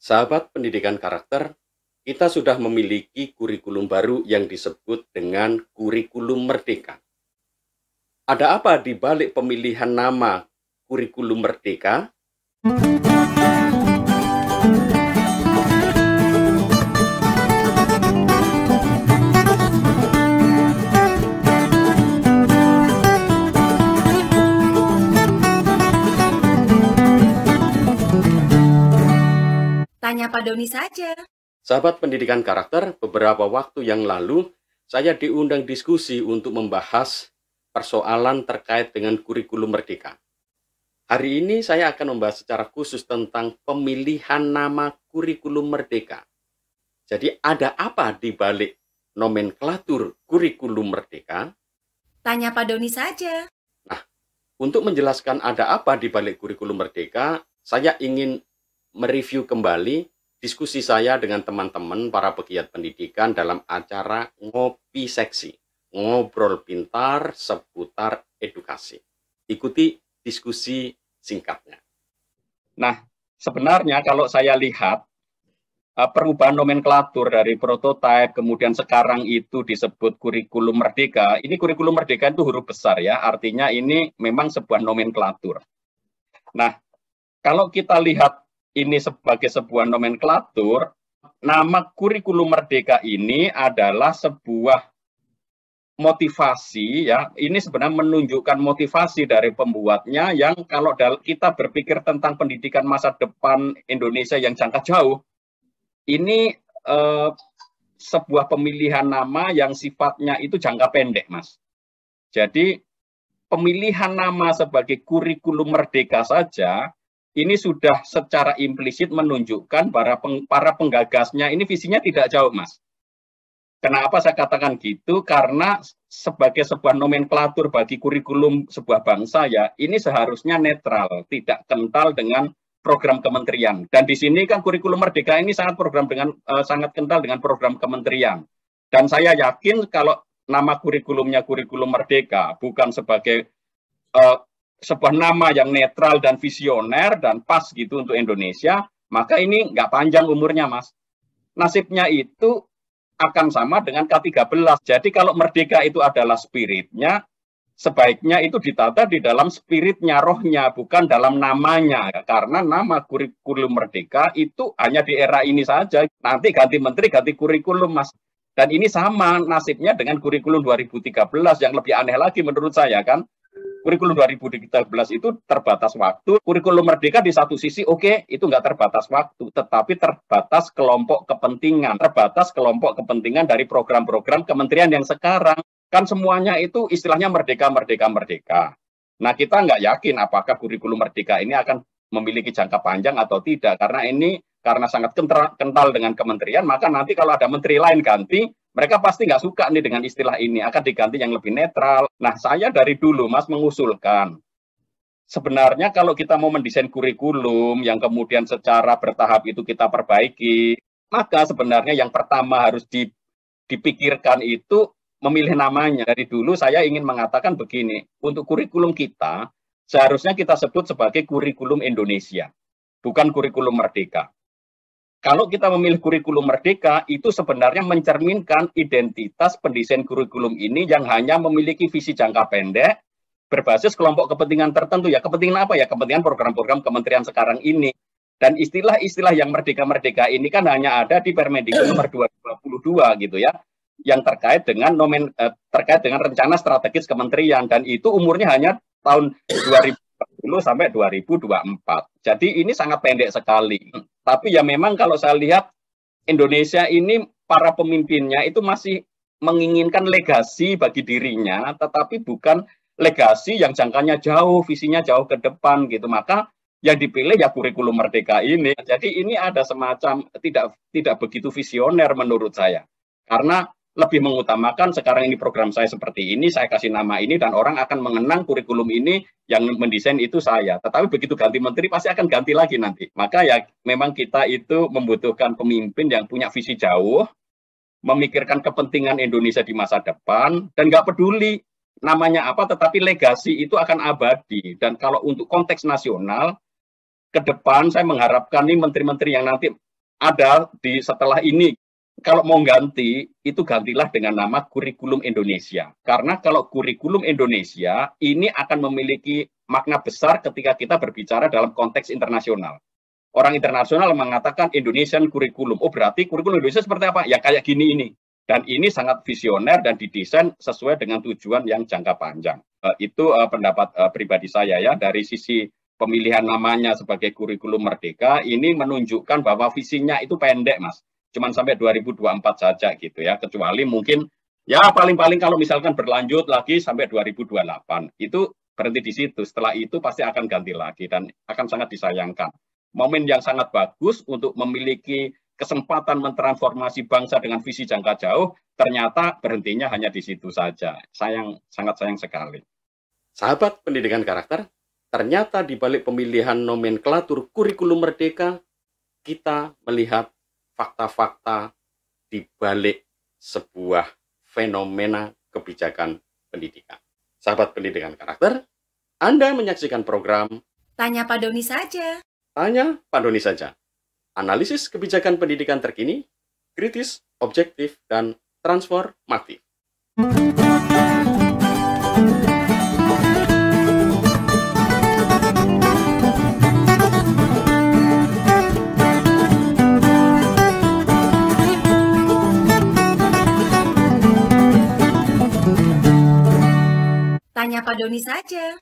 Sahabat pendidikan karakter, kita sudah memiliki kurikulum baru yang disebut dengan kurikulum merdeka. Ada apa di balik pemilihan nama kurikulum merdeka? Tanya Pak Doni saja. Sahabat pendidikan karakter, beberapa waktu yang lalu saya diundang diskusi untuk membahas persoalan terkait dengan kurikulum merdeka. Hari ini saya akan membahas secara khusus tentang pemilihan nama kurikulum merdeka. Jadi ada apa di balik nomenklatur kurikulum merdeka? Tanya Pak Doni saja. Untuk menjelaskan ada apa di balik kurikulum merdeka, saya ingin mereview kembali diskusi saya dengan teman-teman para pegiat pendidikan dalam acara Ngopi Seksi, ngobrol pintar seputar edukasi. Ikuti diskusi singkatnya. Nah, sebenarnya kalau saya lihat perubahan nomenklatur dari prototipe, kemudian sekarang itu disebut kurikulum merdeka. Ini kurikulum merdeka itu huruf besar ya, artinya ini memang sebuah nomenklatur. Nah, kalau kita lihat ini sebagai sebuah nomenklatur, nama kurikulum merdeka ini adalah sebuah motivasi ya. Ini sebenarnya menunjukkan motivasi dari pembuatnya yang kalau kita berpikir tentang pendidikan masa depan Indonesia yang jangka jauh, ini sebuah pemilihan nama yang sifatnya itu jangka pendek, Mas. Jadi pemilihan nama sebagai kurikulum merdeka saja ini sudah secara implisit menunjukkan para penggagasnya ini visinya tidak jauh, Mas. Kenapa saya katakan gitu? Karena sebagai sebuah nomenklatur bagi kurikulum sebuah bangsa ya, ini seharusnya netral, tidak kental dengan program kementerian. Dan di sini kan kurikulum merdeka ini sangat sangat kental dengan program kementerian. Dan saya yakin kalau nama kurikulumnya kurikulum merdeka bukan sebagai sebuah nama yang netral dan visioner dan pas gitu untuk Indonesia, maka ini nggak panjang umurnya, Mas. Nasibnya itu akan sama dengan K13. Jadi kalau merdeka itu adalah spiritnya, sebaiknya itu ditata di dalam spiritnya, rohnya, bukan dalam namanya. Karena nama kurikulum merdeka itu hanya di era ini saja. Nanti ganti menteri, ganti kurikulum, Mas. Dan ini sama nasibnya dengan kurikulum 2013 yang lebih aneh lagi menurut saya kan. Kurikulum 2013 itu terbatas waktu, kurikulum merdeka di satu sisi oke, itu nggak terbatas waktu, tetapi terbatas kelompok kepentingan, dari program-program kementerian yang sekarang. Kan semuanya itu istilahnya merdeka, merdeka, merdeka. Nah kita nggak yakin apakah kurikulum merdeka ini akan memiliki jangka panjang atau tidak, karena sangat kental dengan kementerian, maka nanti kalau ada menteri lain ganti, mereka pasti nggak suka nih dengan istilah ini, akan diganti yang lebih netral. Nah, saya dari dulu, Mas, mengusulkan, sebenarnya kalau kita mau mendesain kurikulum yang kemudian secara bertahap itu kita perbaiki, maka sebenarnya yang pertama harus dipikirkan itu memilih namanya. Dari dulu saya ingin mengatakan begini, untuk kurikulum kita, seharusnya kita sebut sebagai kurikulum Indonesia, bukan kurikulum merdeka. Kalau kita memilih kurikulum merdeka, itu sebenarnya mencerminkan identitas pendesain kurikulum ini yang hanya memiliki visi jangka pendek, berbasis kelompok kepentingan tertentu. Ya, kepentingan apa ya? Kepentingan program-program kementerian sekarang ini. Dan istilah-istilah yang merdeka-merdeka ini kan hanya ada di Permendikbud nomor 2022 gitu ya, yang terkait dengan rencana strategis kementerian. Dan itu umurnya hanya tahun 2020 sampai 2024. Jadi ini sangat pendek sekali. Tapi ya memang kalau saya lihat Indonesia ini para pemimpinnya itu masih menginginkan legasi bagi dirinya, tetapi bukan legasi yang jangkanya jauh, visinya jauh ke depan gitu. Maka yang dipilih ya kurikulum merdeka ini. Jadi ini ada semacam tidak begitu visioner menurut saya. Karena lebih mengutamakan sekarang ini program saya seperti ini, saya kasih nama ini, dan orang akan mengenang kurikulum ini, yang mendesain itu saya. Tetapi begitu ganti menteri, pasti akan ganti lagi nanti. Maka ya memang kita itu membutuhkan pemimpin yang punya visi jauh, memikirkan kepentingan Indonesia di masa depan, dan nggak peduli namanya apa, tetapi legasi itu akan abadi. Dan kalau untuk konteks nasional, ke depan saya mengharapkan nih menteri-menteri yang nanti ada di setelah ini. Kalau mau ganti, itu gantilah dengan nama kurikulum Indonesia. Karena kalau kurikulum Indonesia, ini akan memiliki makna besar ketika kita berbicara dalam konteks internasional. Orang internasional mengatakan Indonesian kurikulum. Oh, berarti kurikulum Indonesia seperti apa? Ya kayak gini ini. Dan ini sangat visioner dan didesain sesuai dengan tujuan yang jangka panjang. Itu pendapat pribadi saya ya. Dari sisi pemilihan namanya sebagai kurikulum merdeka, ini menunjukkan bahwa visinya itu pendek, Mas. Cuman sampai 2024 saja gitu ya. Kecuali mungkin ya paling-paling kalau misalkan berlanjut lagi sampai 2028. Itu berhenti di situ. Setelah itu pasti akan ganti lagi dan akan sangat disayangkan. Momen yang sangat bagus untuk memiliki kesempatan mentransformasi bangsa dengan visi jangka jauh, ternyata berhentinya hanya di situ saja. Sangat sayang sekali. Sahabat pendidikan karakter, ternyata di balik pemilihan nomenklatur kurikulum merdeka, kita melihat fakta-fakta di balik sebuah fenomena kebijakan pendidikan. Sahabat pendidikan karakter, Anda menyaksikan program Tanya Pak Doni saja. Tanya Pak Doni saja. Analisis kebijakan pendidikan terkini, kritis, objektif, dan transformatif. Tanya Pak Doni saja.